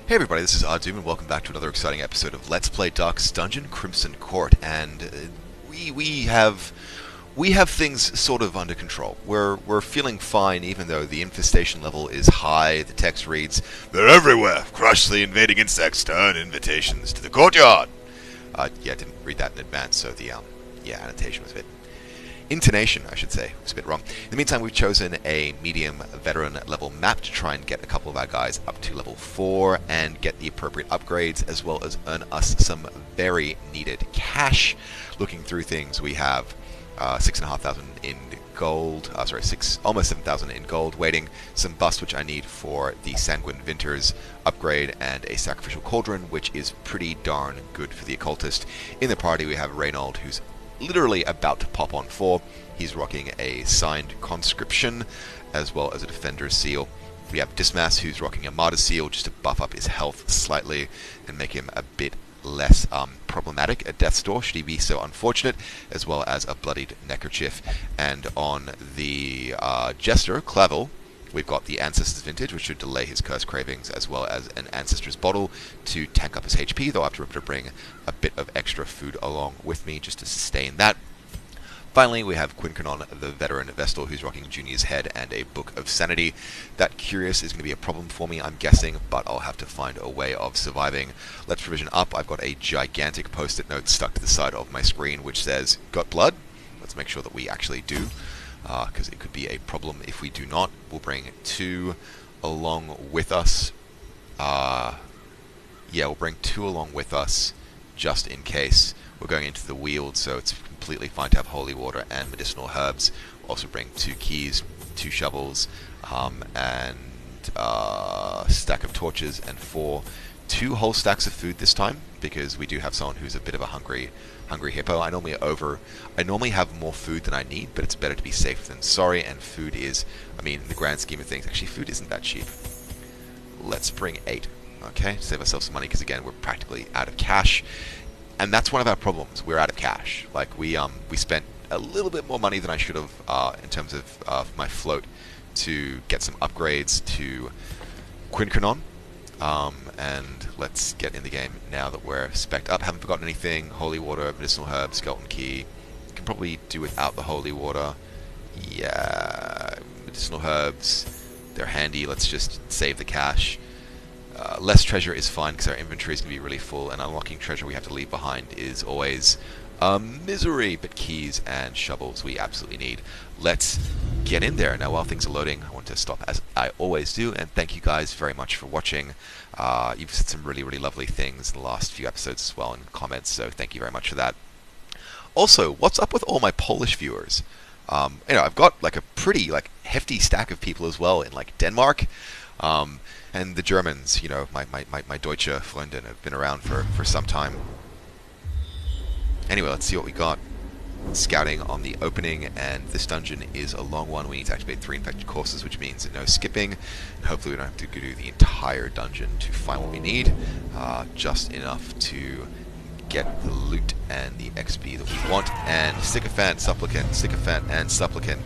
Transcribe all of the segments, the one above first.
Hey everybody, this is Ahdoom, and welcome back to another exciting episode of Let's Play Ducks Dungeon Crimson Court. And we have things sort of under control. We're feeling fine, even though the infestation level is high. The text reads, "They're everywhere. Crush the invading insects. Turn invitations to the courtyard." Yeah, I didn't read that in advance, so the annotation was a bit. Intonation, I should say, was a bit wrong. In the meantime, we've chosen a medium veteran level map to try and get a couple of our guys up to level 4 and get the appropriate upgrades, as well as earn us some very needed cash. Looking through things, we have 6,500 in gold, almost 7,000 in gold, waiting, some bust which I need for the Sanguine Vinters upgrade, and a Sacrificial Cauldron, which is pretty darn good for the occultist. In the party, we have Reynold, who's literally about to pop on 4. He's rocking a signed conscription as well as a defender's seal. We have Dismas, who's rocking a martyr seal just to buff up his health slightly and make him a bit less problematic at death's door should he be so unfortunate, as well as a bloodied neckerchief. And on the jester Clavel, we've got the Ancestor's Vintage, which should delay his curse cravings, as well as an Ancestor's Bottle to tank up his HP, though I have to remember to bring a bit of extra food along with me just to sustain that. Finally, we have Quincanon, the veteran Vestal, who's rocking Junior's Head and a Book of Sanity. That Curious is going to be a problem for me, I'm guessing, but I'll have to find a way of surviving. Let's provision up. I've got a gigantic post-it note stuck to the side of my screen which says, "Got blood?" Let's make sure that we actually do, because it could be a problem if we do not. We'll bring 2 along with us. We'll bring 2 along with us just in case. We're going into the Weald, so it's completely fine to have holy water and medicinal herbs. We'll also bring 2 keys, 2 shovels, and a stack of torches, and 2 whole stacks of food this time, because we do have someone who's a bit of a hungry hippo. I normally have more food than I need, but it's better to be safe than sorry, and food is, in the grand scheme of things, actually food isn't that cheap. Let's bring 8, okay, save ourselves some money, because again, we're practically out of cash, and that's one of our problems. We're out of cash. Like, we spent a little bit more money than I should have in terms of my float to get some upgrades to Quincanon. And let's get in the game now that we're spec'd up. Haven't forgotten anything. Holy water, medicinal herbs, skeleton key. Can probably do without the holy water. Yeah, medicinal herbs, they're handy. Let's just save the cash. Less treasure is fine because our inventory is going to be really full, and unlocking treasure we have to leave behind is always misery, but keys and shovels we absolutely need. Let's get in there. Now, while things are loading, I want to stop as I always do, and thank you guys very much for watching. You've said some really, really lovely things in the last few episodes as well in comments, so thank you very much for that. Also, what's up with all my Polish viewers? I've got like a pretty hefty stack of people as well in Denmark. And the Germans, my Deutsche Freundin have been around for some time. Anyway, let's see what we got. Scouting on the opening, and this dungeon is a long one. We need to activate 3 infected courses, which means no skipping. And hopefully we don't have to do the entire dungeon to find what we need. Just enough to get the loot and the XP that we want. And Sycophant, Supplicant, Sycophant, and Supplicant.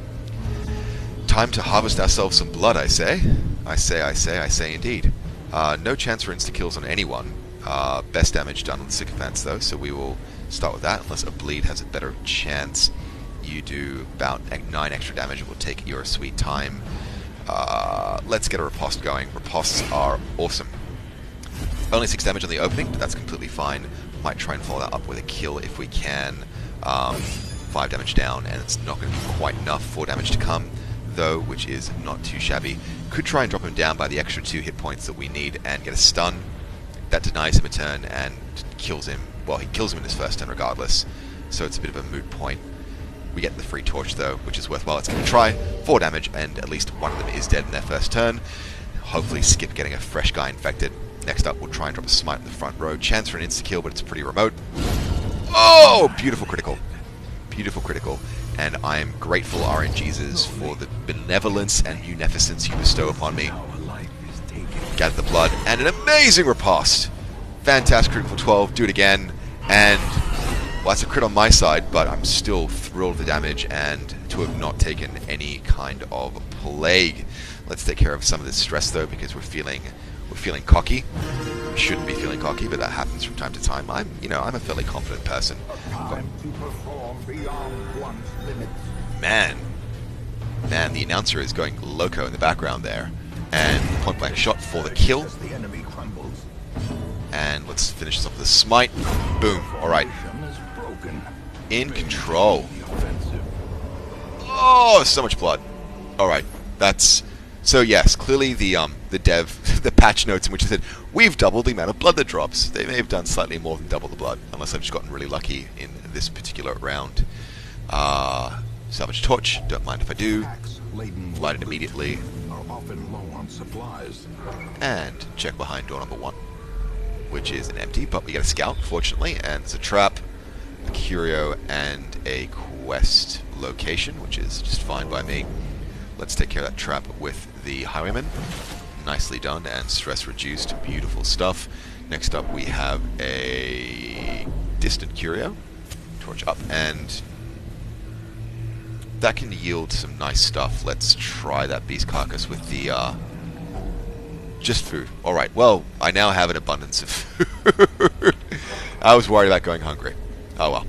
Time to harvest ourselves some blood, I say. I say indeed. No chance for insta-kills on anyone. Best damage done on the Sycophants, though, so we will start with that, unless a bleed has a better chance. You do about 9 extra damage. It will take your sweet time. Let's get a riposte going. Ripostes are awesome. Only 6 damage on the opening, but that's completely fine. Might try and follow that up with a kill if we can. 5 damage down, and it's not going to be quite enough. 4 damage to come, though, which is not too shabby. Could try and drop him down by the extra 2 hit points that we need and get a stun. That denies him a turn and kills him. Well, he kills him in his first turn regardless, so it's a bit of a moot point. We get the free torch, though, which is worthwhile. Let's give it a try. 4 damage, and at least one of them is dead in their first turn. Hopefully skip getting a fresh guy infected. Next up, we'll try and drop a smite in the front row. Chance for an insta-kill, but it's pretty remote. Oh! Beautiful critical. Beautiful critical. And I am grateful, RNGesus, for the benevolence and munificence you bestow upon me. Gather the blood, and an amazing riposte! Fantastic critical 12, do it again, and, well, that's a crit on my side, but I'm still thrilled with the damage, and to have not taken any kind of plague. Let's take care of some of this stress, though, because we're feeling cocky. Shouldn't be feeling cocky, but that happens from time to time. I'm a fairly confident person. Man, the announcer is going loco in the background there. And point blank shot for the kill. And let's finish this off with a smite. Boom. Alright. In control. Oh, so much blood. Alright. That's... So yes, clearly the the patch notes in which it said, we've doubled the amount of blood that drops. They may have done slightly more than double the blood, unless I've just gotten really lucky in this particular round. Salvage torch, don't mind if I do. Light it immediately. And check behind door number 1, which is an empty, but we get a scout, fortunately, and there's a trap, a curio, and a quest location, which is just fine by me. Let's take care of that trap with the highwayman. Nicely done, and stress reduced, beautiful stuff. Next up we have a distant curio, torch up, and that can yield some nice stuff. Let's try that beast carcass with the just food. Alright, well, I now have an abundance of food. I was worried about going hungry. Oh well.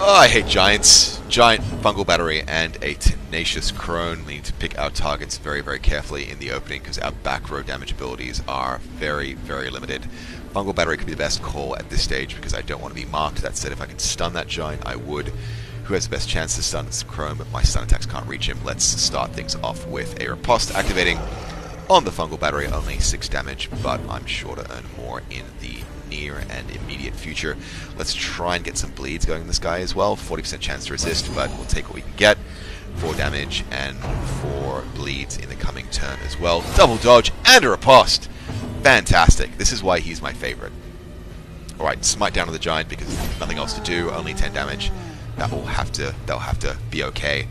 Oh, I hate giants. Giant fungal battery and a tenacious crone. We need to pick our targets very, very carefully in the opening because our back row damage abilities are very, very limited. Fungal battery could be the best call at this stage because I don't want to be marked. That said, if I can stun that giant, I would. Who has the best chance to stun? It's the crone, but my stun attacks can't reach him. Let's start things off with a riposte activating on the fungal battery. Only 6 damage, but I'm sure to earn more in the near and immediate future. Let's try and get some bleeds going in this guy as well. 40% chance to resist, but we'll take what we can get. 4 damage and 4 bleeds in the coming turn as well. Double dodge and a riposte. Fantastic. This is why he's my favorite. Alright, smite down on the giant because there's nothing else to do. Only 10 damage. That'll have to be okay.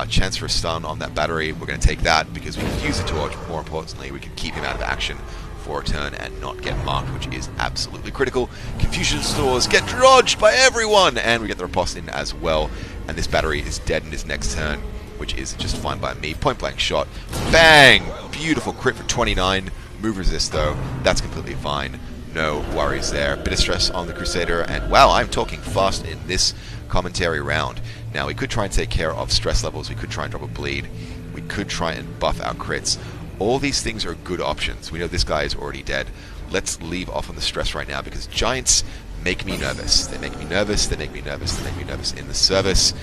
Chance for a stun on that battery. We're going to take that because we can use the torch. More importantly, we can keep him out of action for a turn and not get marked, which is absolutely critical. Confusion stores get dodged by everyone, and we get the riposte in as well. And this battery is dead in his next turn, which is just fine by me. Point blank shot. Bang! Beautiful crit for 29. Move resist though. That's completely fine. No worries there. Bit of stress on the Crusader, and wow, I'm talking fast in this commentary round. Now, we could try and take care of stress levels. We could try and drop a bleed. We could try and buff our crits. All these things are good options. We know this guy is already dead. Let's leave off on the stress right now because giants make me nervous. They make me nervous. They make me nervous. They make me nervous in the service.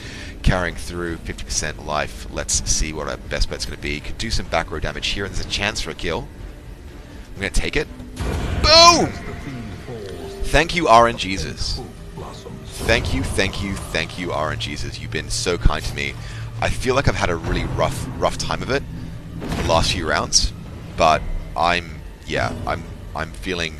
Carrying through 50% life. Let's see what our best bet's going to be. Could do some back row damage here, and there's a chance for a kill. I'm going to take it. Boom! Thank you, RNGesus. Thank you, RNGesus. You've been so kind to me. I feel like I've had a really rough time of it the last few rounds, but I'm feeling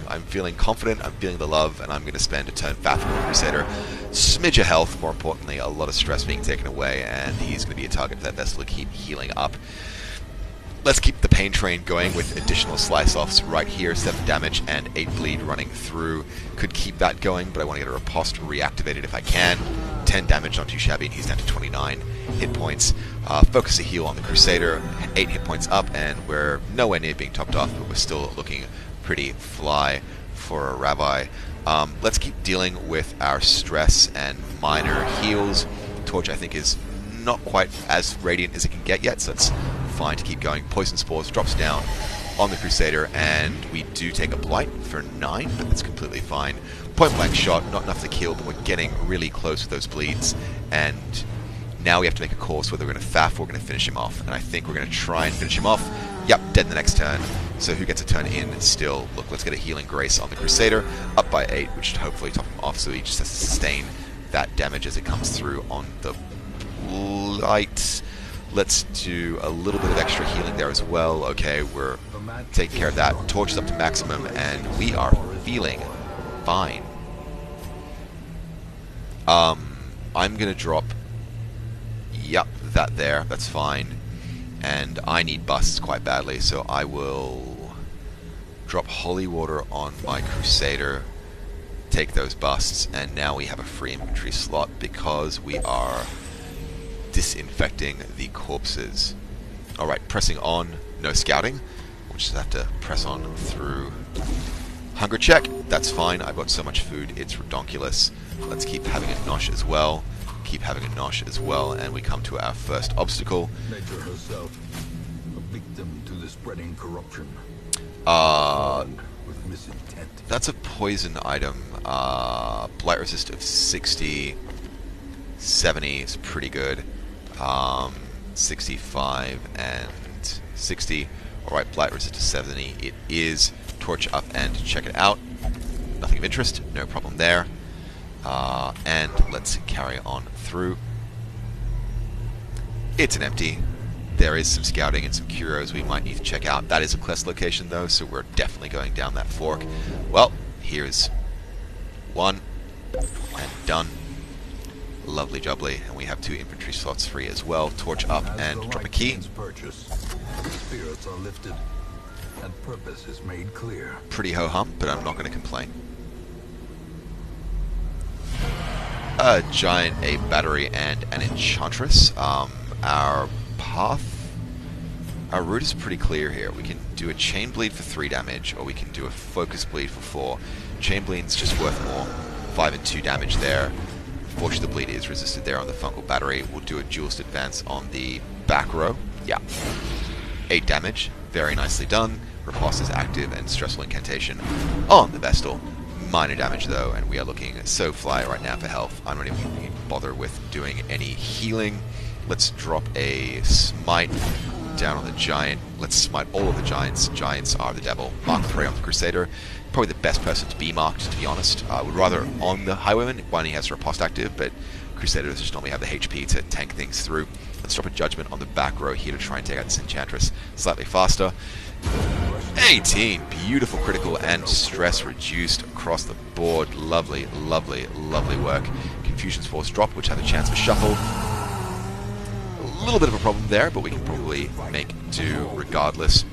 confident. I'm feeling the love, and I'm going to spend a turn faffing with Crusader. Smidge of health, more importantly, a lot of stress being taken away, and he's going to be a target for that vessel to keep healing up. Let's keep the pain train going with additional slice-offs right here. 7 damage and 8 bleed running through. Could keep that going, but I want to get a riposte reactivated if I can. 10 damage, not too shabby, and he's down to 29 hit points. Focus a heal on the Crusader. 8 hit points up, and we're nowhere near being topped off, but we're still looking pretty fly for a Rabbi. Let's keep dealing with our stress and minor heals. Torch, I think, is not quite as radiant as it can get yet, so it's fine to keep going. Poison Spores drops down on the Crusader, and we do take a Blight for 9, but that's completely fine. Point blank shot, not enough to kill, but we're getting really close with those bleeds, and now we have to make a call so whether we're going to faff or we're going to finish him off, and I think we're going to try and finish him off. Yep, dead in the next turn. So who gets a turn in still? Look, let's get a Healing Grace on the Crusader, up by 8, which should hopefully top him off, so he just has to sustain that damage as it comes through on the Blight. Let's do a little bit of extra healing there as well. Okay, we're taking care of that. Torch is up to maximum, and we are feeling fine. I'm going to drop... Yep, that there. That's fine. And I need busts quite badly, so I will drop Holy Water on my Crusader, take those busts, and now we have a free inventory slot because we are disinfecting the corpses. Alright, pressing on, no scouting. We'll just have to press on through. Hunger check. That's fine. I've got so much food, it's redonkulous. Let's keep having a nosh as well. Keep having a nosh as well, and we come to our first obstacle. Nature herself, a victim to the spreading corruption. With misintent. That's a poison item. Blight resist of 60. 70 is pretty good. 65 and 60. Alright, blight resist to 70. It is. Torch up and check it out. Nothing of interest. No problem there. And let's carry on through. It's an empty. There is some scouting and some curios we might need to check out. That is a quest location though, so we're definitely going down that fork. Well, here's one. And done. Lovely jubbly. And we have 2 infantry slots free as well. Torch up and drop a key. Spirits are lifted and purpose is made clear. Pretty ho-hum, but I'm not going to complain. A giant, a battery, and an enchantress. Our path, our route is pretty clear here. We can do a chain bleed for 3 damage, or we can do a focus bleed for 4. Chain bleed's just worth more. 5 and 2 damage there. Fortunately, the bleed is resisted there on the fungal battery. We'll do a duelist advance on the back row. Yeah. 8 damage. Very nicely done. Riposte is active and stressful incantation on the Vestal. Minor damage though, and we are looking so fly right now for health. I'm not even going to bother with doing any healing. Let's drop a smite down on the giant. Let's smite all of the giants. Giants are the devil. Mark prey on the Crusader. Probably the best person to be marked, to be honest. I would rather on the Highwayman when he has riposte active, but Crusaders just normally have the HP to tank things through. Let's drop a judgment on the back row here to try and take out this enchantress slightly faster. 18, beautiful critical and stress reduced across the board. Lovely, lovely, lovely work. Confusion's Force drop, which have a chance for shuffle. A little bit of a problem there, but we can probably make do regardless.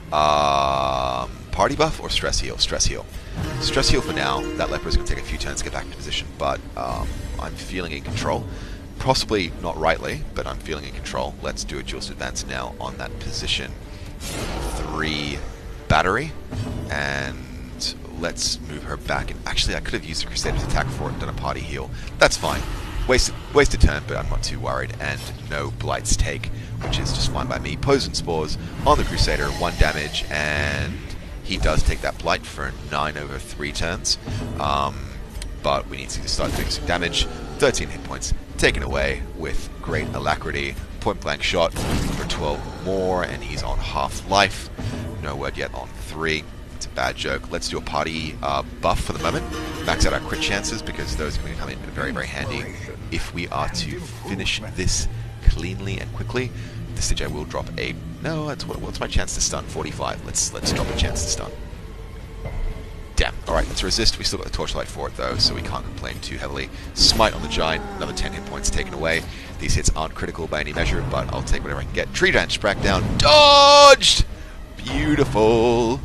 Party buff or stress heal? Stress heal. Stress heal for now. That leper is going to take a few turns to get back into position, but I'm feeling in control. Possibly not rightly, but I'm feeling in control. Let's do a duelist advance now on that position. 3 battery, and let's move her back. And actually, I could have used the Crusader's attack for it and done a party heal. That's fine. Wasted turn, but I'm not too worried. And no blights take, which is just fine by me. Poison spores on the Crusader, 1 damage, and he does take that blight for 9 over 3 turns. But we need to start doing some damage. 13 hit points taken away with great alacrity. Point blank shot for 12 more, and he's on half life. No word yet on 3. It's a bad joke. Let's do a party buff for the moment. Max out our crit chances because those are going to come in very, very handy if we are to finish this cleanly and quickly. At this stage, I will drop a. No, what's my chance to stun? 45. Let's drop a chance to stun. Damn. Alright, let's resist. We still got the torchlight for it though, so we can't complain too heavily. Smite on the giant, another 10 hit points taken away. These hits aren't critical by any measure, but I'll take whatever I can get. Tree branch sprack down. Dodged! Beautiful!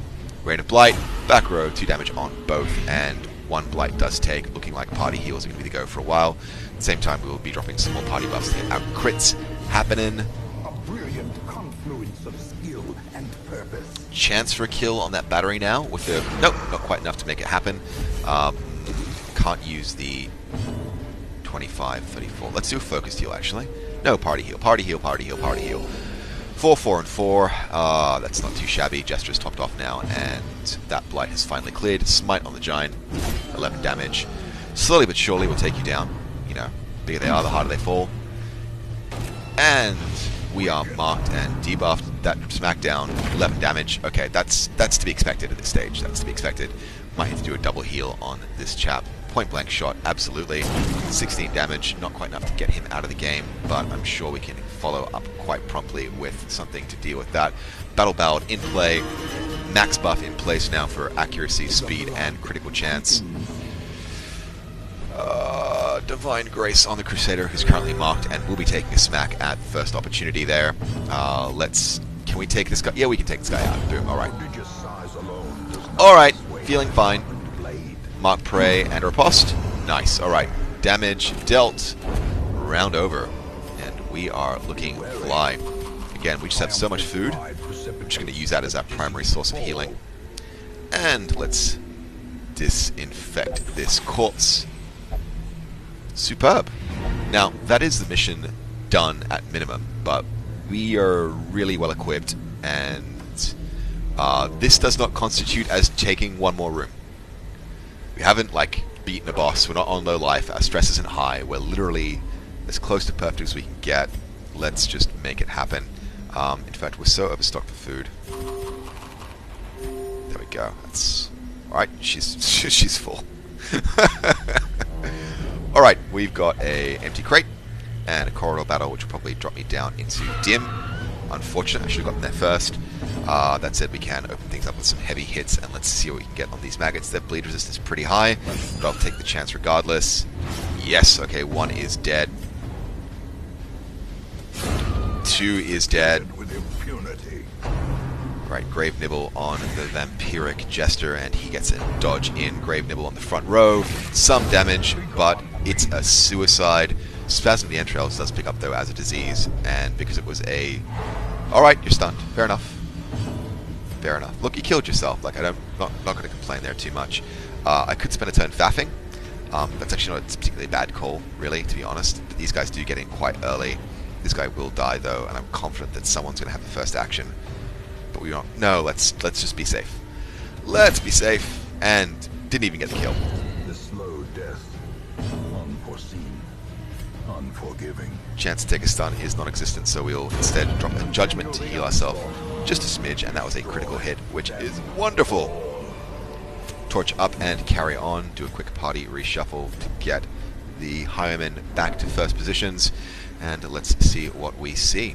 Rain of Blight, back row, 2 damage on both, and 1 blight does take. Looking like party heals are going to be the go for a while. At the same time, we will be dropping some more party buffs to get our crits happening. A brilliant confluence of skill and purpose. Chance for a kill on that battery now with the... Nope, not quite enough to make it happen. Can't use the 25, 34. Let's do a focused heal, actually. No, party heal, party heal, party heal, party heal. 4, 4, and 4. That's not too shabby. Jester's topped off now, and that blight has finally cleared. Smite on the giant, 11 damage. Slowly but surely we'll take you down. You know, the bigger they are, the harder they fall. And we are marked and debuffed. That smackdown, 11 damage. Okay, that's to be expected at this stage. That's to be expected. Might have to do a double heal on this chap. Point blank shot, absolutely. 16 damage, not quite enough to get him out of the game, but I'm sure we can follow up quite promptly with something to deal with that. Battle Ballad in play. Max buff in place now for accuracy, speed, and critical chance. Divine Grace on the Crusader, who's currently marked, and will be taking a smack at first opportunity there. Can we take this guy? Yeah, we can take this guy out. Boom, alright. Alright, feeling fine. Mark prey and riposte. Nice, alright. Damage dealt. Round over. And we are looking fly. Again, we just have so much food. I'm just going to use that as our primary source of healing. And let's disinfect this corpse. Superb. Now, that is the mission done at minimum, but we are really well equipped, and this does not constitute as taking one more room. We haven't, like, beaten a boss. We're not on low life. Our stress isn't high. We're literally as close to perfect as we can get. Let's just make it happen. In fact, we're so overstocked for food. There we go. That's alright. She's full. Alright, we've got a empty crate and a corridor battle, which will probably drop me down into dim. Unfortunate, I should have gotten there first. That said, we can open things up with some heavy hits, and let's see what we can get on these maggots. Their bleed resistance is pretty high, but I'll take the chance regardless. Yes, okay, 1 is dead. 2 is dead. With impunity. Right, Grave Nibble on the Vampiric Jester, and he gets a dodge in. Grave Nibble on the front row. Some damage, but it's a suicide. Spasm of the entrails does pick up, though, as a disease, and because it was a... Alright, you're stunned. Fair enough. Fair enough. Look, you killed yourself. Like, not going to complain there too much. I could spend a turn faffing. That's actually not a particularly bad call, really, to be honest. But these guys do get in quite early. This guy will die, though, and I'm confident that someone's going to have the first action. But we don't. No, let's just be safe. Let's be safe. And didn't even get the kill. The slow death. Unforeseen. Unforgiving. Chance to take a stun is non-existent, so we'll instead drop a judgment to heal ourselves just a smidge, and that was a critical hit, which is wonderful. Torch up and carry on. Do a quick party reshuffle to get the highwaymen back to first positions, and let's see what we see.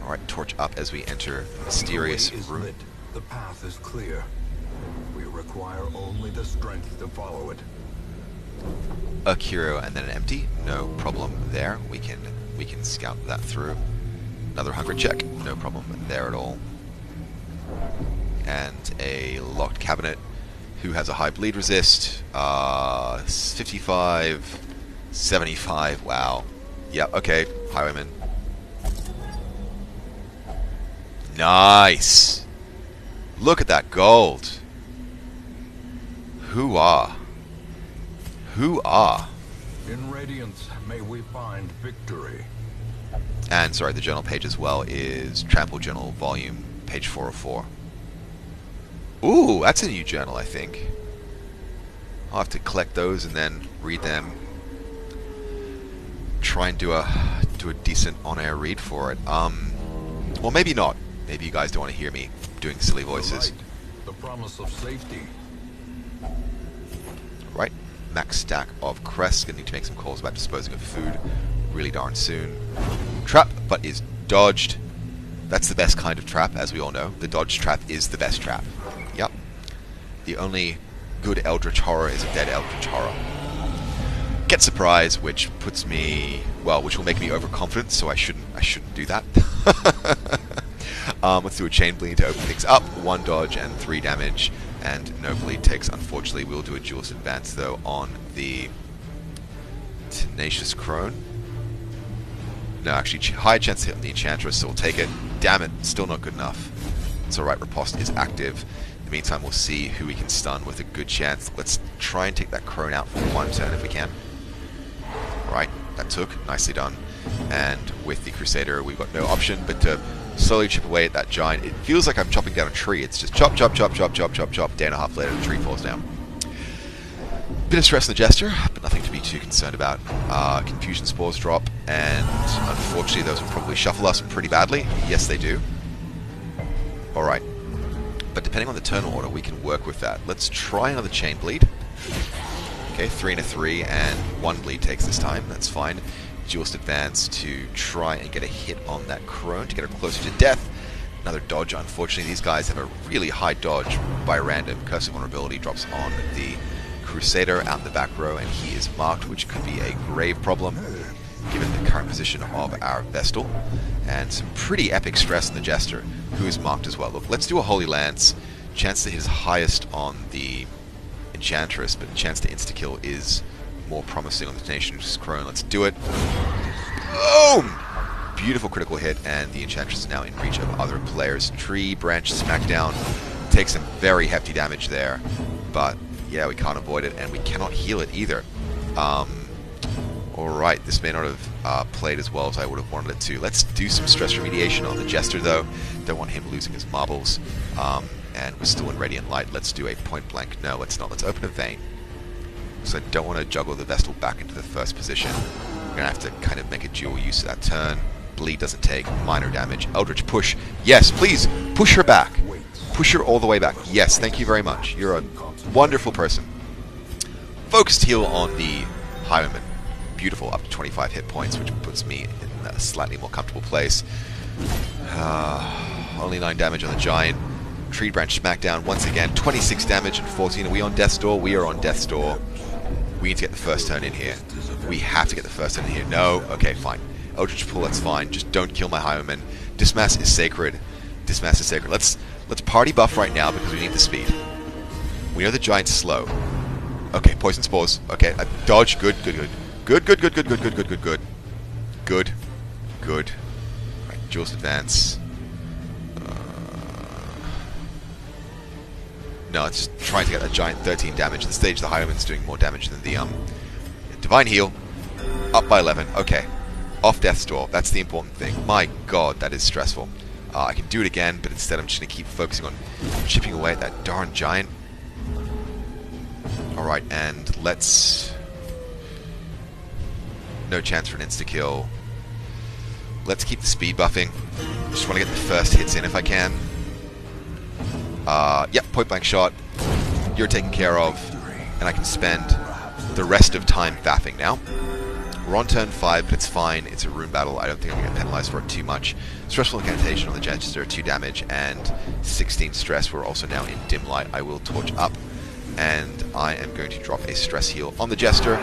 Alright, torch up as we enter the mysterious The way is room. lit. The path is clear. We require only the strength to follow it. A curio and then an empty, no problem there. We can scout that through. Another hunger check, no problem there at all. And a locked cabinet. Who has a high bleed resist? 55, 75. Wow. Yep. Okay. Highwayman. Nice. Look at that gold. Hoo-ah. Hoo-ah. In Radiance, may we find victory. And, sorry, the journal page as well is Trample Journal, volume, page 404. Ooh, that's a new journal, I think. I'll have to collect those and then read them. Try and do a decent on-air read for it. Well, maybe not. Maybe you guys don't want to hear me doing silly voices. The promise of safety. Right. Max stack of crests. Gonna need to make some calls about disposing of food really darn soon. Trap, but is dodged. That's the best kind of trap, as we all know. The dodge trap is the best trap. Yep. The only good Eldritch Horror is a dead Eldritch Horror. Get surprise, which puts me, well, which will make me overconfident, so I shouldn't do that. Let's do a chain bleed to open things up. 1 dodge and 3 damage, and no bleed takes. Unfortunately, we'll do a duelist advance though on the Tenacious Crone. No, actually, high chance to hit on the Enchantress, so we'll take it. Damn it, still not good enough. It's alright, Riposte is active. In the meantime, we'll see who we can stun with a good chance. Let's try and take that Crone out for 1 turn if we can. Alright, that took. Nicely done. And with the Crusader, we've got no option but to slowly chip away at that giant. It feels like I'm chopping down a tree. It's just chop, chop, chop, chop, chop, chop, chop. Day and a half later, the tree falls down. Bit of stress in the Jester, but nothing to be too concerned about. Confusion Spores drop, and unfortunately those will probably shuffle us pretty badly. Yes, they do. Alright. But depending on the turn order, we can work with that. Let's try another Chain Bleed. Okay, 3 and a 3, and 1 bleed takes this time. That's fine. Duelist advance to try and get a hit on that Crone to get her closer to death. Another dodge. Unfortunately, these guys have a really high dodge by random. Curse of Vulnerability drops on the Crusader out in the back row, and he is marked, which could be a grave problem given the current position of our Vestal. And some pretty epic stress in the Jester, who is marked as well. Look, let's do a Holy Lance. Chance to hit is highest on the Enchantress, but chance to insta-kill is more promising on the Tenacious Crone. Let's do it. Boom! Beautiful critical hit, and the Enchantress is now in reach of other players. Tree Branch Smackdown takes some very hefty damage there, but yeah, we can't avoid it, and we cannot heal it either. Alright, this may not have played as well as I would have wanted it to. Let's do some stress remediation on the Jester, though. Don't want him losing his marbles. And we're still in Radiant Light. Let's do a point blank. No, let's not. Let's open a vein. So I don't want to juggle the Vestal back into the first position. We're going to have to kind of make a dual use of that turn. Bleed doesn't take minor damage. Eldritch Push. Yes, please, push her back. Push her all the way back. Yes, thank you very much. You're a wonderful person. Focused heal on the Highwayman. Beautiful, up to 25 hit points, which puts me in a slightly more comfortable place. Only 9 damage on the Giant. Tree Branch Smackdown once again. 26 damage and 14. Are we on Death's Door? We are on Death's Door. We need to get the first turn in here. We have to get the first turn in here. No? Okay, fine. Eldritch Pull, that's fine. Just don't kill my Highwayman. Dismass is sacred. Dismass is sacred. Let's party buff right now because we need the speed. We know the Giant's slow. Okay, Poison Spores. Okay, dodge. Good, good, good. Good, good, good, good, good, good, good, good, good. Good. Good. Right, Jules Advance. No, it's just trying to get that Giant 13 damage. At the stage, the Highwayman's doing more damage than the Divine Heal. Up by 11. Okay. Off Death's Door. That's the important thing. My god, that is stressful. I can do it again, but instead I'm just going to keep focusing on chipping away at that darn Giant. Alright, and let's... No chance for an insta-kill. Let's keep the speed buffing. Just want to get the first hits in if I can. Yep, point blank shot. You're taken care of. And I can spend the rest of time faffing now. We're on turn 5, but it's fine. It's a rune battle. I don't think I'm going to get penalized for it too much. Stressful Incantation on the Jester, 2 damage and 16 stress. We're also now in Dim Light. I will torch up. And I am going to drop a stress heal on the Jester.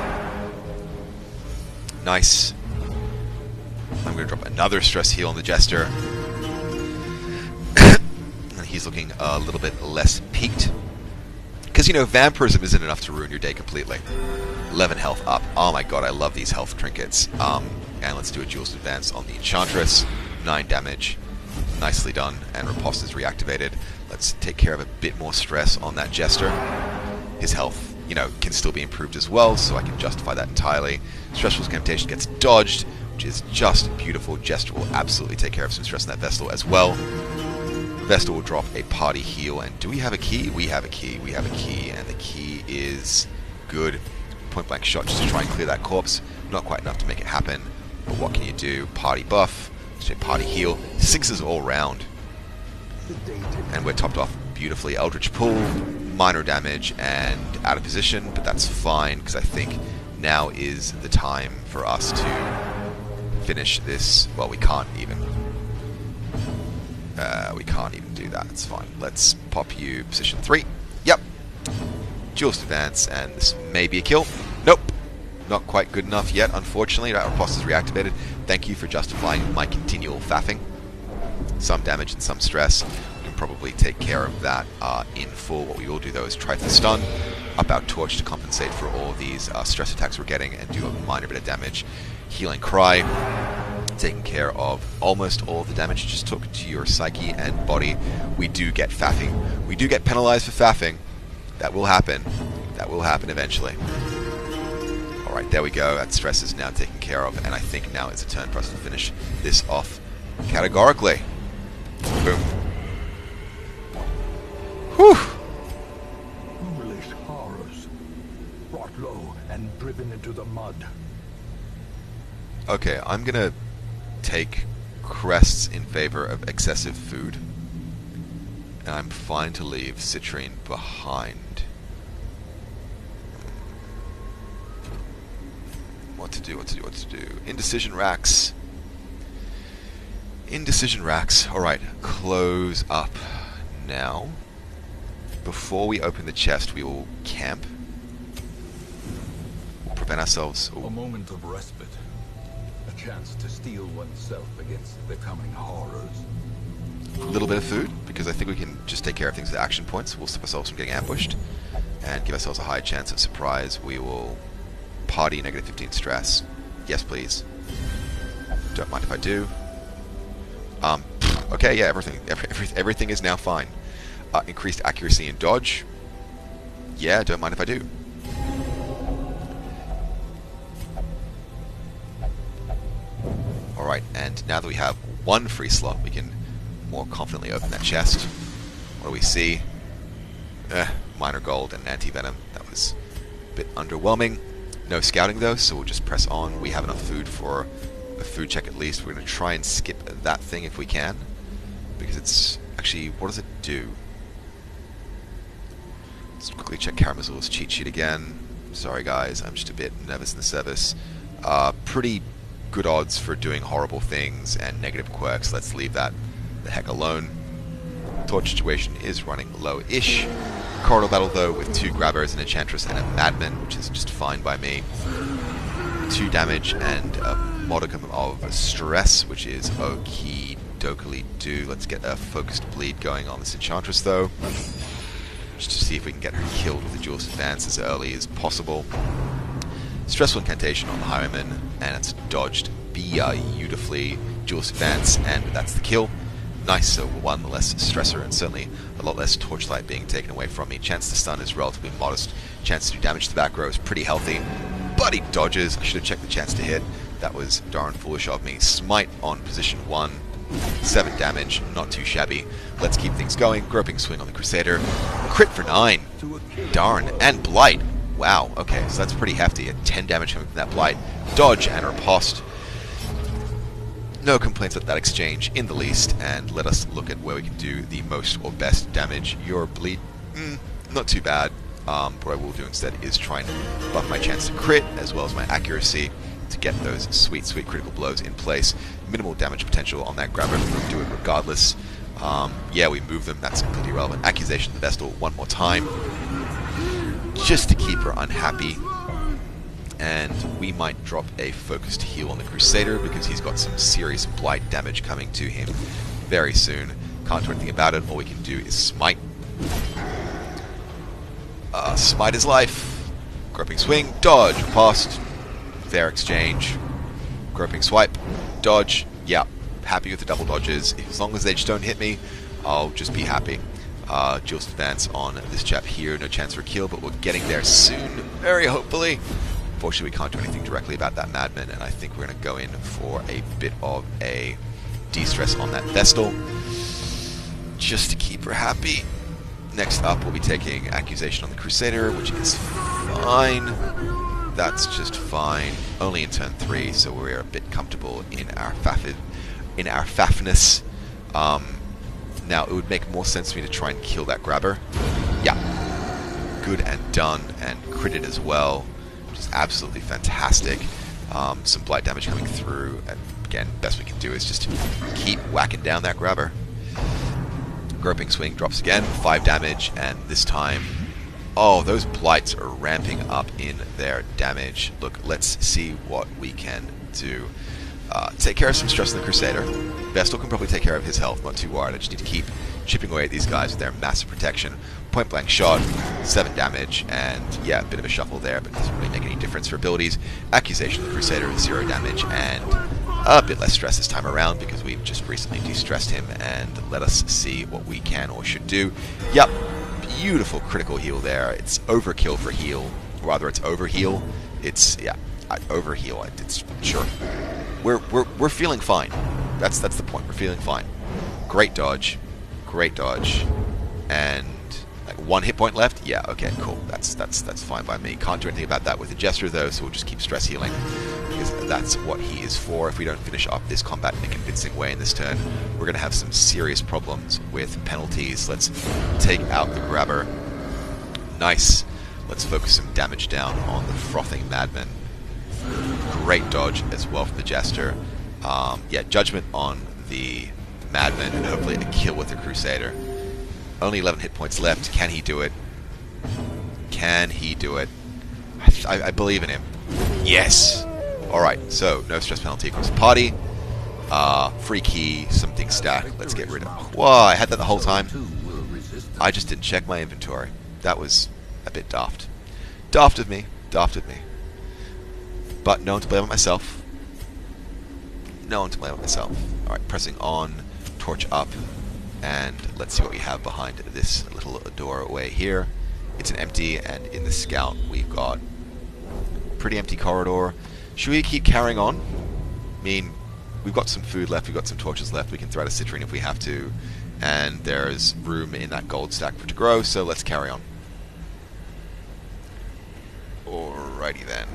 Nice. I'm going to drop another stress heal on the Jester. And he's looking a little bit less peaked. Because, you know, Vampirism isn't enough to ruin your day completely. 11 health up. Oh my god, I love these health trinkets. And let's do a Jules Advance on the Enchantress. 9 damage. Nicely done. And Riposte is reactivated. Let's take care of a bit more stress on that Jester. His health, you know, can still be improved as well, so I can justify that entirely. Stressful Incantation gets dodged, which is just beautiful. Jester will absolutely take care of some stress on that Vestal as well. Vestal will drop a party heal, and do we have a key? We have a key. We have a key, and the key is good. Point blank shot just to try and clear that corpse. Not quite enough to make it happen, but what can you do? Party buff, party heal, 6s all round. And we're topped off beautifully. Eldritch Pull, minor damage, and out of position, but that's fine, because I think now is the time for us to finish this. Well, we can't even. We can't even do that. It's fine. Let's pop you position 3. Yep. Jules Advance, and this may be a kill. Nope. Not quite good enough yet, unfortunately. Our Riposte is reactivated. Thank you for justifying my continual faffing. Some damage and some stress. We can probably take care of that in full. What we will do, though, is try to stun, up our Torch to compensate for all of these stress attacks we're getting, and do a minor bit of damage. Healing Cry, taking care of almost all of the damage you just took to your psyche and body. We do get faffing. We do get penalized for faffing. That will happen. That will happen eventually. Alright, there we go. That stress is now taken care of, and I think now is a turn for us to finish this off categorically. Boom. Whew! Foolish horrors, brought low and driven into the mud. Okay, I'm gonna take crests in favor of excessive food. And I'm fine to leave Citrine behind. What to do, what to do, what to do. Indecision racks. Indecision racks. Alright, close up. Now, before we open the chest, we will camp. We'll prevent ourselves. A moment of respite. A chance to steel oneself against the coming horrors. A little bit of food, because I think we can just take care of things with action points. We'll stop ourselves from getting ambushed, and give ourselves a high chance of surprise. We will party negative 15 stress. Yes, please. Don't mind if I do. Okay, yeah, everything is now fine. Increased accuracy and dodge. Yeah, don't mind if I do. Alright, and now that we have one free slot, we can more confidently open that chest. What do we see? Minor gold and anti-venom. That was a bit underwhelming. No scouting though, so we'll just press on. We have enough food for a food check at least. We're going to try and skip that thing if we can, because it's actually, what does it do? Let's quickly check Karamazul's cheat sheet again. Sorry guys, I'm just a bit nervous in the service. Pretty good odds for doing horrible things and negative quirks. Let's leave that the heck alone. Torch situation is running low-ish. Corridor battle though with 2 grabbers, an enchantress and a madman, which is just fine by me. 2 damage and a modicum of stress, which is okie dokily do. Let's get a focused bleed going on this enchantress though, just to see if we can get her killed with the duelist advance as early as possible. Stressful incantation on the highwayman, and it's dodged beautifully. Duelist advance, and that's the kill. Nice, so one less stressor, and certainly a lot less torchlight being taken away from me. Chance to stun is relatively modest. Chance to do damage to the back row is pretty healthy. But he dodges. I should have checked the chance to hit. That was darn foolish of me. Smite on position 1. 7 damage, not too shabby. Let's keep things going. Groping swing on the Crusader. Crit for 9. Darn. And Blight. Wow, okay, so that's pretty hefty. 10 damage coming from that Blight. Dodge and riposte. No complaints at that exchange in the least, and let us look at where we can do the most or best damage. Your bleed, not too bad. What I will do instead is try and buff my chance to crit, as well as my accuracy, to get those sweet, sweet critical blows in place. Minimal damage potential on that grabber, we'll do it regardless. Yeah, we move them, that's completely irrelevant. Accusation of the Vestal one more time, just to keep her unhappy. And we might drop a focused heal on the Crusader, because he's got some serious blight damage coming to him very soon. Can't do anything about it, all we can do is smite. Smite his life. Groping swing, dodge, riposte. Fair exchange. Groping swipe, dodge. Yeah, happy with the double dodges. As long as they just don't hit me, I'll just be happy. Duelist advance on this chap here. No chance for a kill, but we're getting there soon, very hopefully. Unfortunately, we can't do anything directly about that madman, and I think we're going to go in for a bit of a de-stress on that Vestal, just to keep her happy. Next up, we'll be taking Accusation on the Crusader, which is fine. That's just fine. Only in turn 3, so we're a bit comfortable in our faffness. Now, it would make more sense for me to try and kill that grabber. Yeah. Good and done, and critted as well. Is absolutely fantastic. Some blight damage coming through, and again, best we can do is just keep whacking down that grabber. Groping swing drops again, 5 damage, and this time, oh, those blights are ramping up in their damage. Look, let's see what we can do. Take care of some stress on the Crusader. Vestal can probably take care of his health, not too worried. I just need to keep chipping away at these guys with their massive protection. Point blank shot, 7 damage, and yeah, a bit of a shuffle there, but it doesn't really make any difference for abilities. Accusation of the Crusader, 0 damage, and a bit less stress this time around because we've just recently de-stressed him, and let us see what we can or should do. Yep, beautiful critical heal there. It's overkill for heal, or rather it's overheal. It's, yeah, overheal, it's sure. We're feeling fine. That's the point, we're feeling fine. Great dodge, and like 1 hit point left? Yeah, okay, cool. That's fine by me. Can't do anything about that with the Jester though, so we'll just keep stress healing, because that's what he is for. If we don't finish up this combat in a convincing way in this turn, we're going to have some serious problems with penalties. Let's take out the grabber. Nice. Let's focus some damage down on the frothing madman. Great dodge as well from the Jester. Yeah, judgment on the madman, and hopefully a kill with the Crusader. Only 11 hit points left. Can he do it? Can he do it? I believe in him. Yes! Alright, so no stress penalty across the party. Free key, something stack. Let's get rid of it. Whoa, I had that the whole time. I just didn't check my inventory. That was a bit daft. Daft of me. Daft of me. But no one to blame but myself. No one to blame but myself. Alright, pressing on. torch up, and let's see what we have behind this little doorway here. It's an empty, and in the scout we've got a pretty empty corridor. Should we keep carrying on? I mean, we've got some food left, we've got some torches left, we can throw out a citrine if we have to, and there's room in that gold stack for it to grow, so let's carry on. Alrighty then.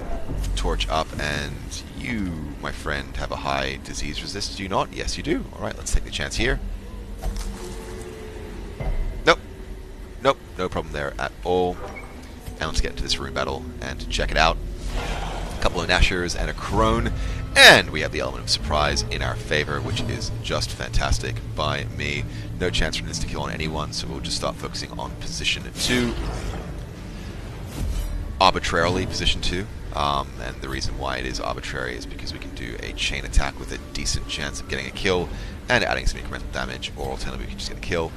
Torch up, and you, my friend, have a high disease resist, do you not? Yes, you do. Alright, let's take the chance here. Nope. Nope, no problem there at all. And let's get into this rune battle and check it out. A couple of Nashers and a Crone, and we have the element of surprise in our favor, which is just fantastic by me. No chance for an insta-kill on anyone, so we'll just start focusing on position 2. Arbitrarily position 2, and the reason why it is arbitrary is because we can do a chain attack with a decent chance of getting a kill and adding some incremental damage, or alternatively we can just get a kill.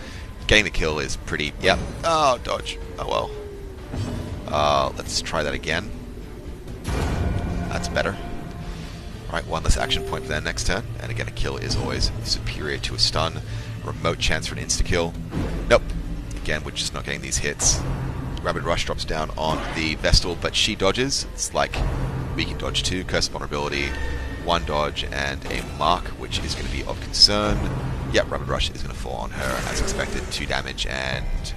Getting the kill is pretty... Yep. Oh, dodge. Oh well. Let's try that again. That's better. Alright, one less action point for their next turn, and again a kill is always superior to a stun. Remote chance for an insta-kill. Nope. Again, we're just not getting these hits. Rapid Rush drops down on the Vestal, but she dodges. It's like we can dodge too. Curse of Vulnerability, 1 dodge, and a mark, which is going to be of concern. Yep, Rapid Rush is going to fall on her as expected. 2 damage and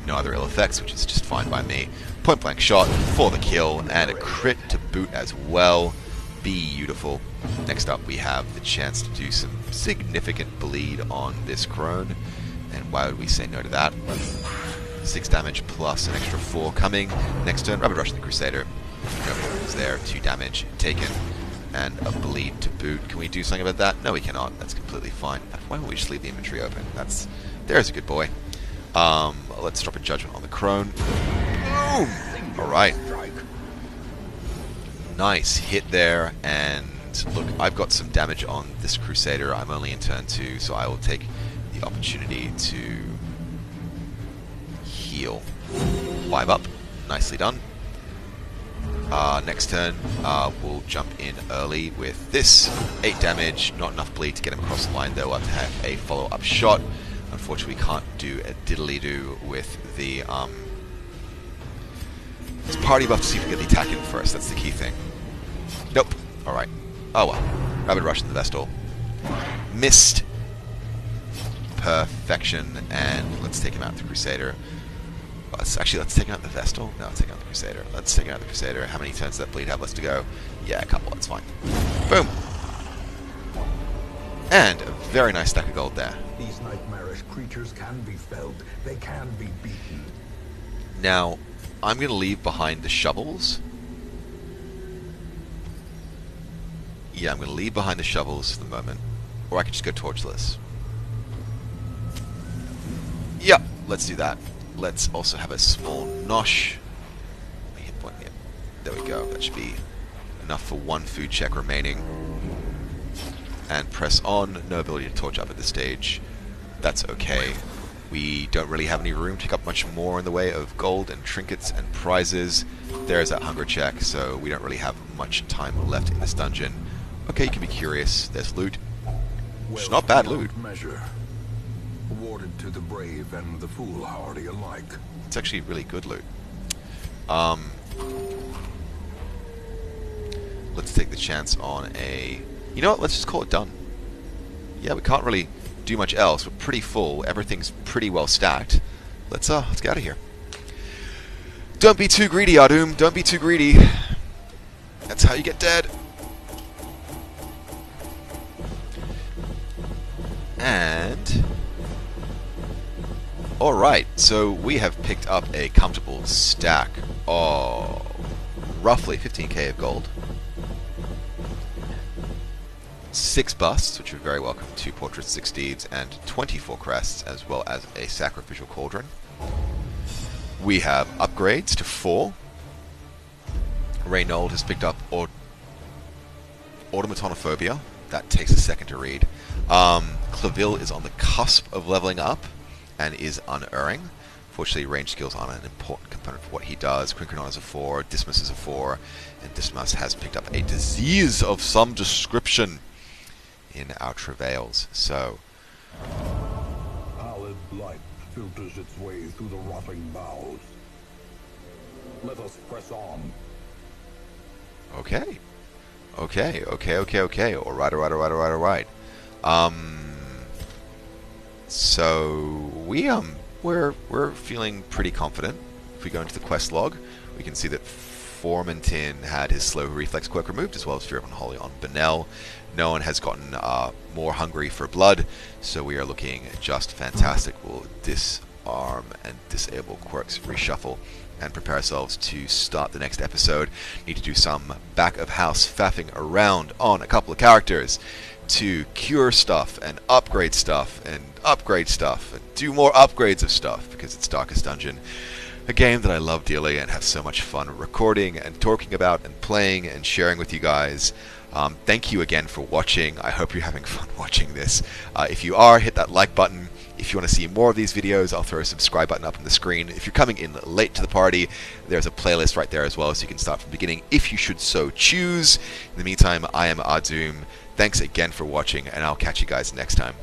no other ill effects, which is just fine by me. Point blank shot for the kill, and a crit to boot as well. Beautiful. Next up, we have the chance to do some significant bleed on this Crone, and why would we say no to that? 6 damage plus an extra 4 coming. Next turn, Rapid Rush on the Crusader. No problems there. 2 damage taken. And a bleed to boot. Can we do something about that? No, we cannot. That's completely fine. Why don't we just leave the inventory open? There's a good boy. Let's drop a Judgment on the Crone. Boom! Alright. Nice hit there. And look, I've got some damage on this Crusader. I'm only in turn 2, so I will take the opportunity to heal. 5 up. Nicely done. Next turn, we'll jump in early with this. 8 damage. Not enough bleed to get him across the line, though. We'll have to have a follow-up shot. Unfortunately, we can't do a diddly-do with the it's party buff to see if we get the attack in first. That's the key thing. Nope. Alright. Oh well. Rapid Rush in the Vestal. Missed. Perfection. And let's take him out with the Crusader. Let's take out the Vestal. No, let's take out the Crusader. Let's take out the Crusader. How many turns does that bleed have left to go? Yeah, a couple. That's fine. Boom. And a very nice stack of gold there. These nightmarish creatures can be felled. They can be beaten. Now, I'm going to leave behind the shovels. Yeah, I'm going to leave behind the shovels for the moment. Or I could just go torchless. Yep, let's do that. Let's also have a small nosh. Hit point, yeah. There we go. That should be enough for 1 food check remaining. And press on. No ability to torch up at this stage. That's okay. We don't really have any room to pick up much more in the way of gold and trinkets and prizes. There's that hunger check, so we don't really have much time left in this dungeon. Okay, you can be curious. There's loot. Which is not bad loot. Measure. Awarded to the brave and the foolhardy alike. It's actually really good loot. Let's take the chance on a... You know what? Let's just call it done. Yeah, we can't really do much else. We're pretty full. Everything's pretty well stacked. Let's get out of here. Don't be too greedy, Ahdoom. Don't be too greedy. That's how you get dead. And... Alright, so we have picked up a comfortable stack of roughly 15k of gold. 6 busts, which are very welcome, 2 portraits, 6 deeds, and 24 crests, as well as a sacrificial cauldron. We have upgrades to 4. Reynold has picked up Automatonophobia. That takes a second to read. Claville is on the cusp of leveling up and is unerring. Fortunately, range skills aren't an important component for what he does. Quincrinon is a 4, Dismas is a 4, and Dismas has picked up a disease of some description in our travails. So, light filters its way through the rotting boughs. Let us press on. Okay. Okay. Alright. So we're feeling pretty confident. If we go into the quest log, we can see that Formantin had his slow reflex quirk removed, as well as Fear of Unholy on Benel. No one has gotten more hungry for blood, so we are looking just fantastic. We'll disarm and disable quirks, reshuffle, and prepare ourselves to start the next episode. Need to do some back of house faffing around on a couple of characters to cure stuff and upgrade stuff and do more upgrades of stuff, because it's Darkest Dungeon, a game that I love dearly and have so much fun recording and talking about and playing and sharing with you guys. Thank you again for watching. I hope you're having fun watching this. If you are, hit that like button. If you want to see more of these videos, I'll throw a subscribe button up on the screen. If you're coming in late to the party, there's a playlist right there as well, so you can start from the beginning if you should so choose. In the meantime, I am Ahdoom. Thanks again for watching, and I'll catch you guys next time.